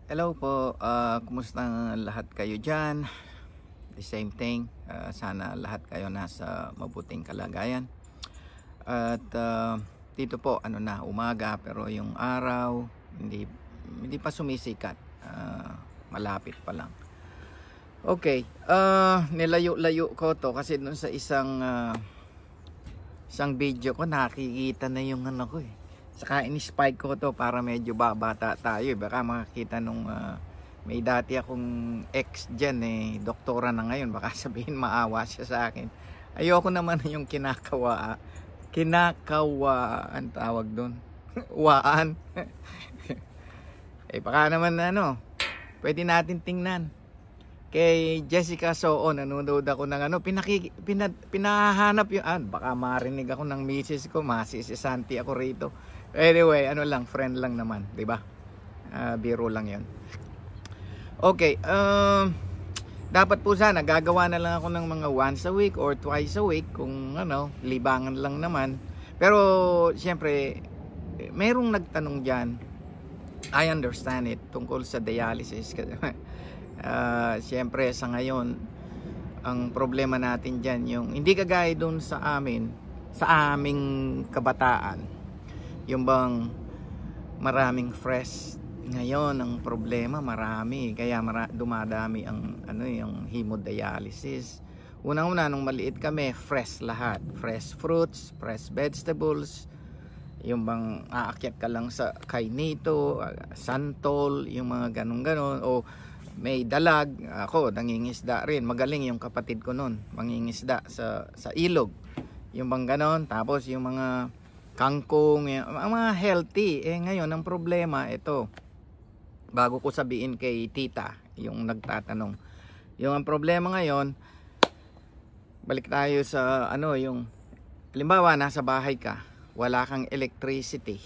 Hello po, kumusta lahat kayo dyan? The same thing, sana lahat kayo nasa mabuting kalagayan. At dito po, umaga pero yung araw hindi pa sumisikat, malapit pa lang. Okay, nilayo-layo ko to kasi dun sa isang video ko nakikita na yung ko eh. Saka in-spike ko to para medyo babata tayo. Baka makakita nung may dati akong ex dyan eh, doktora na ngayon. Baka sabihin maawa siya sa akin. Ayoko naman yung kinakawaan tawag doon. Waan. Eh baka naman pwede natin tingnan. Kay Jessica Soo, nanonood ako ng pinahanap yung baka marinig ako ng misis ko, masisisanti ako rito. Anyway, friend lang naman, 'di ba? Biro lang 'yon. Okay, dapat po sana gagawa na lang ako ng mga once a week or twice a week kung libangan lang naman. Pero siyempre, merong nagtanong diyan. I understand it tungkol sa dialysis. Siyempre sa ngayon, ang problema natin diyan yung hindi kagaya doon sa aming kabataan. Yung bang maraming fresh. Ngayon ang problema marami, kaya dumadami ang yung hemodialysis. Unang-una nung maliit kami, fresh lahat, fresh fruits, fresh vegetables. Yung bang aakyat ka lang sa kainito, santol, yung mga ganun-ganon, o may dalag. Ako nangingisda rin, magaling yung kapatid ko noon, mangingisda sa ilog, yung bang ganon. Tapos yung mga kangkong, ang mga healthy. Ngayon ang problema ito, bago ko sabihin kay tita yung nagtatanong, yung ang problema ngayon, balik tayo sa yung halimbawa nasa bahay ka, wala kang electricity,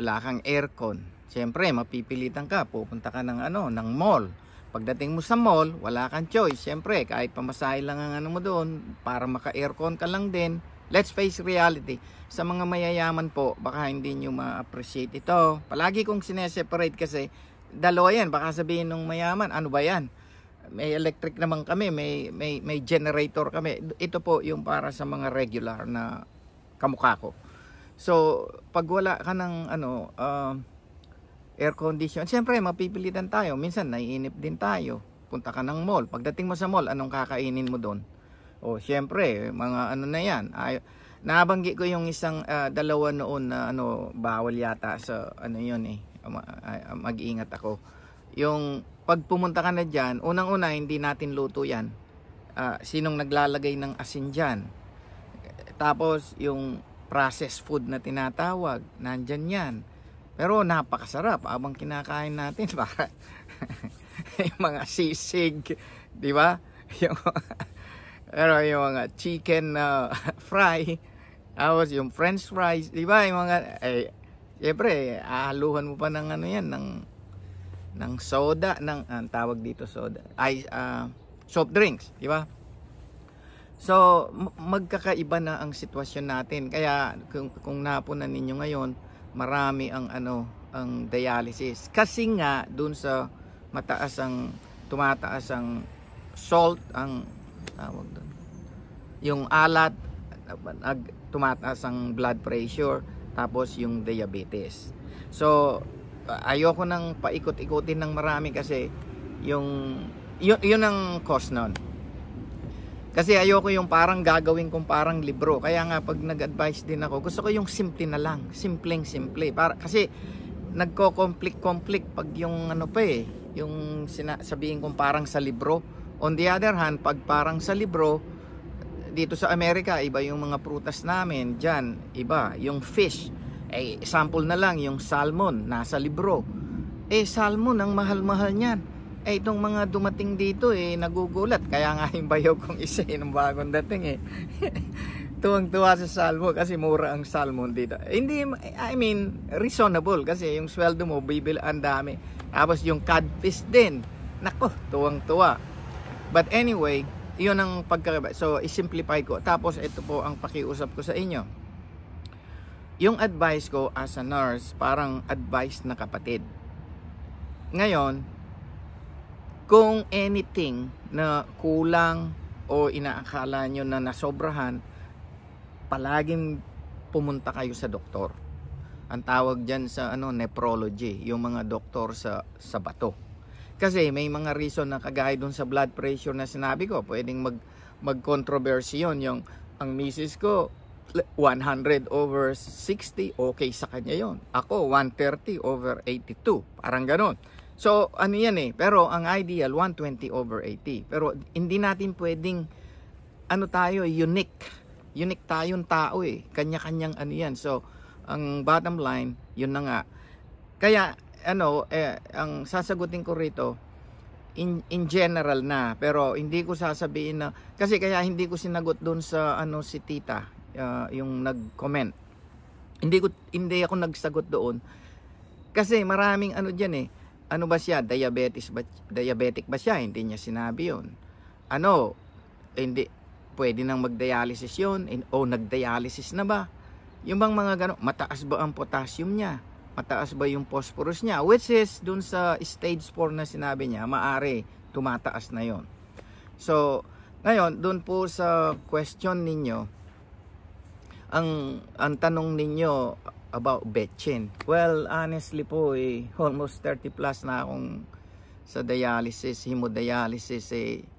wala kang aircon, siyempre mapipilitan ka, pupunta ka ng ng mall. Pagdating mo sa mall, wala kang choice, siyempre kahit pamasahe lang ang mo doon para maka-aircon ka lang din. Let's face reality, sa mga mayayaman po, baka hindi nyo ma-appreciate ito. Palagi kong sineseparate kasi dalawa yan. Baka sabihin nung mayaman, ano ba yan? May electric naman kami, may generator kami. Ito po yung para sa mga regular na kamukha ko. So, pag wala ka ng air condition, siyempre mapipilitan tayo. Minsan naiinip din tayo. Punta ka ng mall. Pagdating mo sa mall, anong kakainin mo doon? O siyempre, mga na yan. Nabanggit ko yung isang dalawa noon na bawal yata sa yun eh. Mag-iingat ako. Yung pag pumunta ka na dyan, unang-una hindi natin luto yan. Sinong naglalagay ng asin dyan? Tapos yung processed food na tinatawag, nandyan yan. Pero napakasarap habang kinakain natin. Para yung mga sisig, di ba? Pero yung mga chicken fry, tapos yung french fries, di ba? Yung mga, siyempre, ahaluhan mo pa ng ng soda, tawag dito soda, soft drinks, di ba? So, magkakaiba na ang sitwasyon natin. Kaya, kung napunan ninyo ngayon, marami ang dialysis. Kasi nga, dun sa tumataas ang salt, ang tawag doon, yung alat, tumataas ang blood pressure, tapos yung diabetes. So ayoko nang paikot-ikutin ng marami kasi yun ang cause nun. Kasi ayoko yung parang gagawin kong parang libro. Kaya nga pag nag-advise din ako, gusto ko yung simple na lang, simple para, kasi nagko-conflict pag yung yung sabihin kong parang sa libro. On the other hand, pag parang sa libro, dito sa Amerika, iba yung mga prutas namin. Diyan, iba. Yung fish, sample na lang, yung salmon, nasa libro. Salmon, ang mahal-mahal niyan. Itong mga dumating dito, nagugulat. Kaya nga yung bayaw kong isa, ng bagong dating Tuwang-tuwa sa salmon kasi mura ang salmon dito. Hindi, reasonable kasi yung sweldo mo, bibili ang dami. Tapos yung codfish din. Nako, tuwang-tuwa. But anyway, yun ang pagkakaiba. So, isimplify ko. Tapos, ito po ang pakiusap ko sa inyo. Yung advice ko as a nurse, parang advice na kapatid. Ngayon, kung anything na kulang o inaakala nyo na nasobrahan, palaging pumunta kayo sa doktor. Ang tawag dyan sa nephrology, yung mga doktor sa bato. Kasi may mga reason na kagaya dun sa blood pressure na sinabi ko, pwedeng mag-controversy yun. Yung ang misis ko 100/60, okay sa kanya yon. Ako 130/82, parang ganon. So ano yan pero ang ideal 120/80. Pero hindi natin pwedeng tayo unique tayong tao kanya-kanyang yan. So ang bottom line yun na nga. Kaya ang sasagutin ko rito in general na, pero hindi ko sasabihin na, kasi kaya hindi ko sinagot doon sa si tita, yung nag-comment. Hindi ako nagsagot doon kasi maraming diyan ano ba siya, diabetic ba siya? Hindi niya sinabi yon. Hindi pwede nang mag-dialysis yon, o nag-dialysis na ba? Yung bang mga gano'n, mataas ba ang potassium niya? Mataas ba yung phosphorus niya? Which is dun sa stage 4 na sinabi niya, maari tumataas na yon. So ngayon dun po sa question ninyo, ang tanong ninyo about betchin. Well, honestly po almost 30 plus na akong sa dialysis, hemodialysis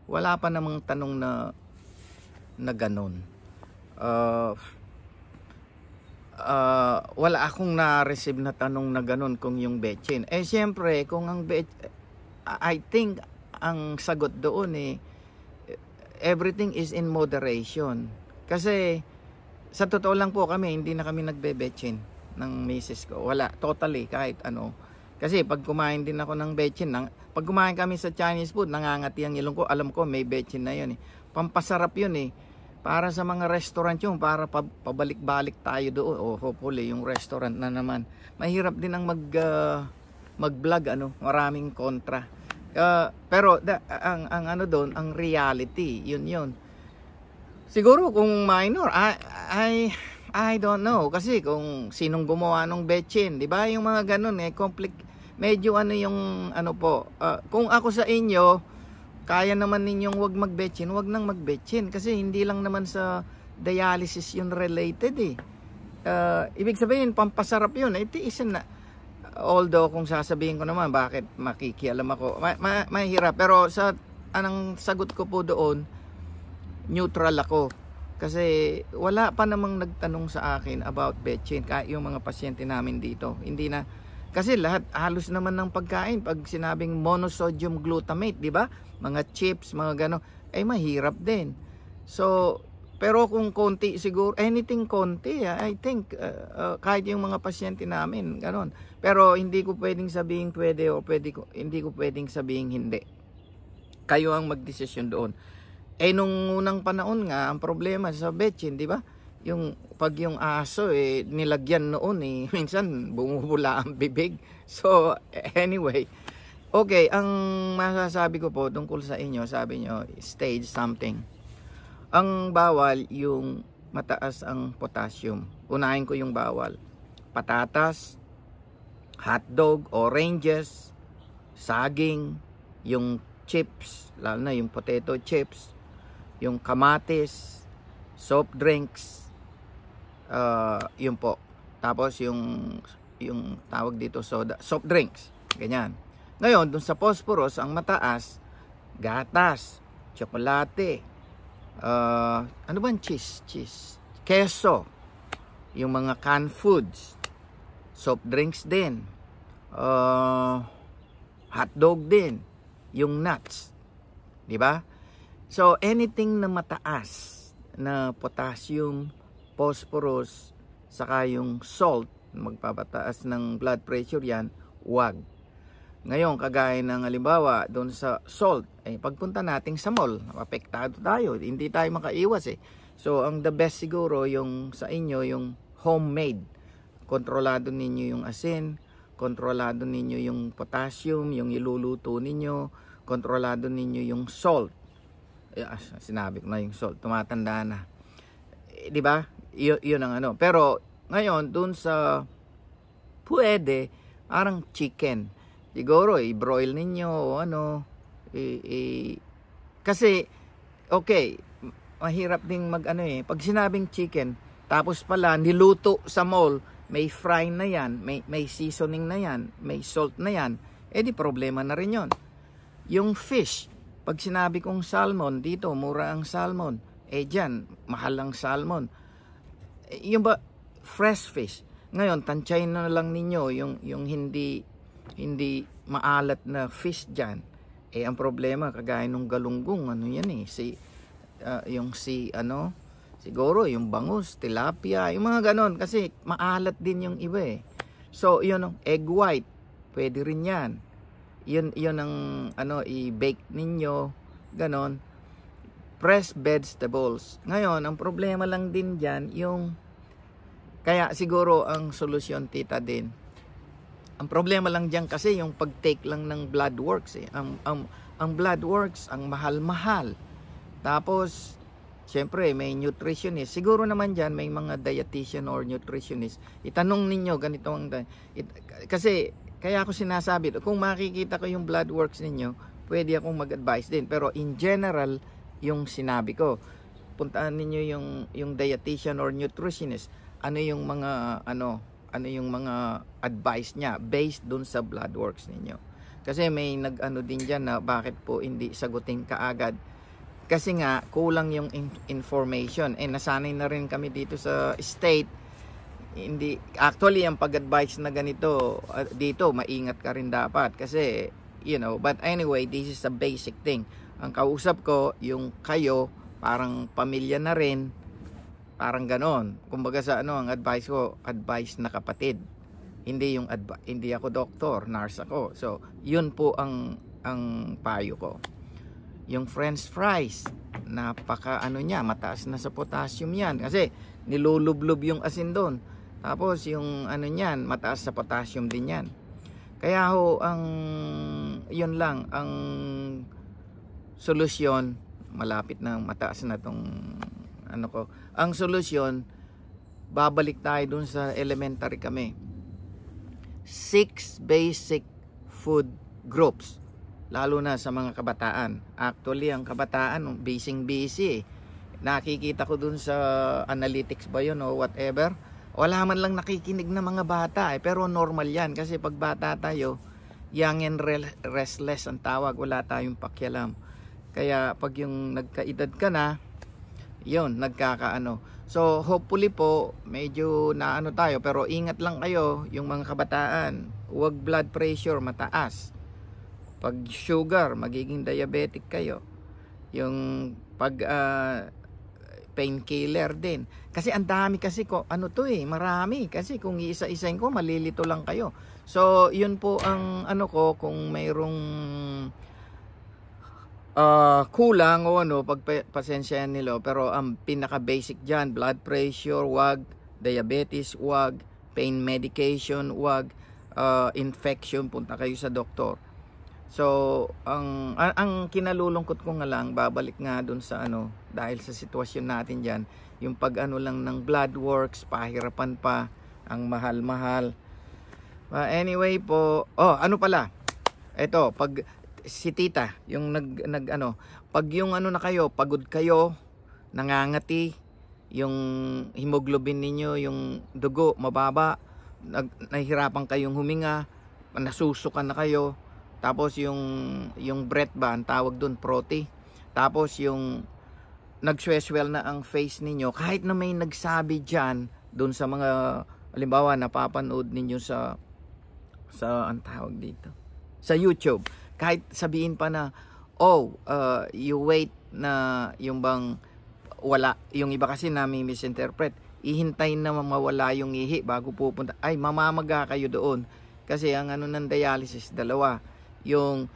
wala pa namang tanong na ganun. Wala akong na-receive na tanong na ganun kung yung betchin. Siyempre, kung ang I think ang sagot doon everything is in moderation. Kasi sa totoo lang po kami, hindi na kami nagbe-betchin ng misis ko. Wala, totally, kahit ano. Kasi pag kumain din ako ng betchin, pag kumain kami sa Chinese food, nangangati ang ilong ko, alam ko may betchin na yun Pampasarap yun para sa mga restaurant yung para pabalik-balik tayo doon, hopefully yung restaurant na naman. Mahirap din ang mag-vlog maraming kontra. Pero ang doon, ang reality, yun. Siguro kung minor, I don't know, kasi kung sinong gumawa ng betchin, 'di ba? Yung mga ganun medyo yung kung ako sa inyo, kaya naman ninyong wag mag-betchin, wag nang mag-betchin kasi hindi lang naman sa dialysis yun related ibig sabihin pampasarap yun. Although kung sasabihin ko naman bakit makikialam ako, mahirap, pero anong sagot ko po doon, neutral ako. Kasi wala pa namang nagtanong sa akin about betchin, kahit yung mga pasyente namin dito. Hindi na, kasi lahat halos naman ng pagkain pag sinabing monosodium glutamate, di ba? Mga chips, mga gano, mahirap din. So, pero kung konti siguro, anything konti, I think kahit yung mga pasyente namin, ganon. Pero hindi ko pwedeng sabihin pwede o hindi ko pwedeng sabihin hindi. Kayo ang magdesisyon doon. Nung unang panahon nga, ang problema sa betchin, di ba? Pag yung aso, nilagyan noon, minsan bumubula ang bibig. So, anyway. Okay, ang masasabi ko po tungkol sa inyo, sabi nyo, stage something. Ang bawal, yung mataas ang potassium. Unahin ko yung bawal. Patatas, hotdog, oranges, saging, yung chips, lalo na yung potato chips, yung kamatis, soft drinks, yun po. Tapos yung tawag dito soda, soft drinks, ganyan. Ngayon, dun sa phosphorus, ang mataas, gatas, tsokolate, ano ba ang cheese, keso, yung mga canned foods, soft drinks din, hotdog din, yung nuts, di ba? So, anything na mataas na potassium, phosphorus, saka yung salt, magpapataas ng blood pressure yan, wag. Ngayon, kagaya ng halimbawa, doon sa salt, pagpunta natin sa mall, apektado tayo, hindi tayo makaiwas So, ang the best siguro yung sa inyo, yung homemade. Kontrolado ninyo yung asin, kontrolado ninyo yung potassium, yung iluluto ninyo, kontrolado ninyo yung salt. Sinabi ko na yung salt, tumatanda na. Di ba? Yun ang Pero ngayon, dun sa pwede, parang chicken. siguro i-broil ninyo o ano, kasi okay, mahirap ding mag ano pag sinabing chicken, tapos pala niluto sa mall, may fry na yan, may seasoning na yan, may salt na yan, di problema na rin yon. Yung fish, pag sinabi kong salmon, dito mura ang salmon, dyan mahal ang salmon. Yung ba fresh fish, ngayon tansyahin na lang ninyo yung hindi maalat na fish dyan. Ang problema kagaya nung galunggong, ano yan yung siguro yung bangus, tilapia, yung mga ganon, kasi maalat din yung iba So yun, egg white, pwede rin yan. Yun ang i-bake ninyo, ganon. Fresh vegetables. Ngayon, ang problema lang din dyan, kaya siguro ang solusyon, tita din, ang problema lang dyan kasi yung pag-take lang ng blood works ang blood works, ang mahal-mahal. Tapos, syempre, may nutritionist. Siguro naman dyan, may mga dietitian or nutritionist. Itanong ninyo, ganito kasi, kaya ako sinasabi, kung makikita ko yung blood works ninyo, pwede akong mag-advise din. Pero in general, yung sinabi ko, puntaan ninyo yung dietitian or nutritionist. Ano yung mga advice niya based dun sa blood works ninyo. Kasi may din dyan na bakit po hindi sagutin kaagad. Kasi nga, kulang yung information. Nasanay na rin kami dito sa state. Actually, ang pag-advise na ganito, dito, maingat ka rin dapat. Kasi, but anyway, this is a basic thing. Ang kausap ko, yung kayo, parang pamilya na rin, parang ganon. Kumbaga sa ang advice ko, advice na kapatid. Hindi ako doktor, nurse ako. So, yun po ang payo ko. Yung french fries, mataas na sa potassium yan. Kasi, nilulublob yung asin doon. Tapos, yung niyan, mataas sa potassium din yan. Kaya yun lang, ang solusyon, malapit na mataas na tong ang solusyon, babalik tayo dun sa elementary kami. 6 basic food groups, lalo na sa mga kabataan. Actually, ang kabataan, busy. Nakikita ko dun sa analytics ba yun o whatever, wala man lang nakikinig na mga bata pero normal yan, kasi pag bata tayo, young and restless ang tawag, wala tayong pakialam. Kaya pag yung nagkaedad ka na, yun, nagkakaano. So, hopefully po, medyo tayo, pero ingat lang kayo, yung mga kabataan. Huwag blood pressure mataas. Pag sugar, magiging diabetic kayo. Yung pag painkiller din. Kasi ang dami kasi marami. Kasi kung iisa-isain ko, malilito lang kayo. So, yun po ang kung mayroong kulang o pagpasensyahan nila, pero ang pinaka basic dyan, blood pressure wag, diabetes wag, pain medication wag, infection, punta kayo sa doktor. So ang kinalulungkot ko nga lang, babalik nga dun sa dahil sa sitwasyon natin dyan, yung pag lang ng blood works, pahirapan pa, ang mahal-mahal. Anyway po, pala, eto, pag si tita, yung pag yung na kayo, pagod kayo, nangangati, yung hemoglobin ninyo, yung dugo mababa, nahihirapan kayong huminga, nasusukan na kayo, tapos yung breath ba, ang tawag dun, proti, tapos yung nagsweswell na ang face ninyo, kahit na may nagsabi dyan, dun sa mga, halimbawa, napapanood ninyo sa ang tawag dito, sa YouTube, kahit sabihin pa na, you wait na yung bang wala, yung iba kasi namin misinterpret, ihintayin na mawala yung ihi bago pupunta, ay mamamaga kayo doon. Kasi ang ng dialysis, dalawa, yung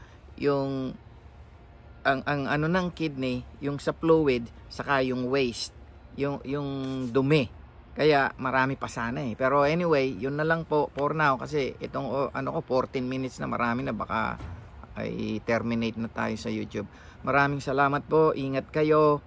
ng kidney, yung sa fluid, saka yung waste, yung dumi. Kaya marami pa sana Pero anyway, yun na lang po for now, kasi itong 14 minutes na, marami na, baka ay terminate na tayo sa YouTube. Maraming salamat po, ingat kayo,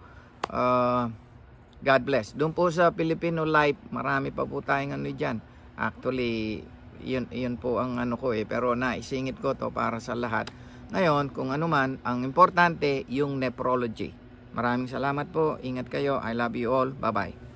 God bless. Doon po sa Filipino Life, marami pa po tayong dyan. Actually, Yun po ang ano ko pero naisingit ko to para sa lahat. Ngayon, kung ano man, ang importante yung nephrology. Maraming salamat po. Ingat kayo. I love you all. Bye-bye.